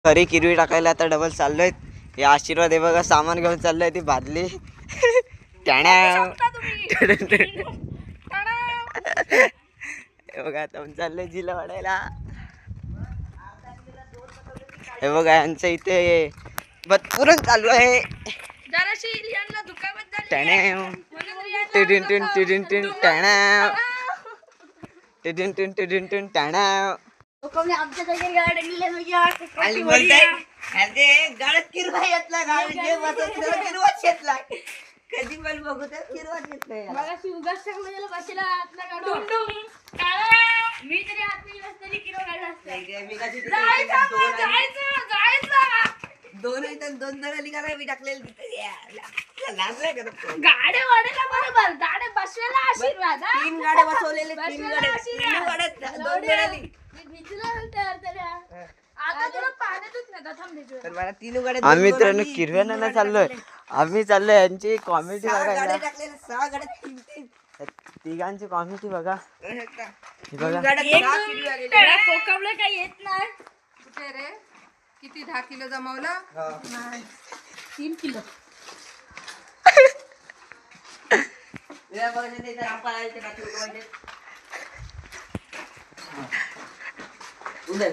खरी किरवी टाकायला आता डबल चाललोय. हे आशीर्वाद आहे बघा, सामान घेऊन चाललोय ती बादली. टाण्या हे बघा आता चाललंय जिला वाढायला. हे बघा यांचं इथे बदपुरण चालू आहे. कधी पण बघू तर किरवा येत नाही. दोन जणांनी का मी टाकलेलं गाड्या वाढायला बरोबर, गाड्या बसवायला आशीर्वाद. 3 गाड्या बसवलेले, 3 गाड्या दोन जणांनी. आम्ही मित्रांनो किरव्याना चाललोय. आम्ही चाललोय यांची कॉमेडी बघायला. 6 गाड्या, तिघांची कॉमेडी बघा. कोकमले काही येत नाही. कुठे रे? किती 10 किलो जमावला? 3 किलो. उद्या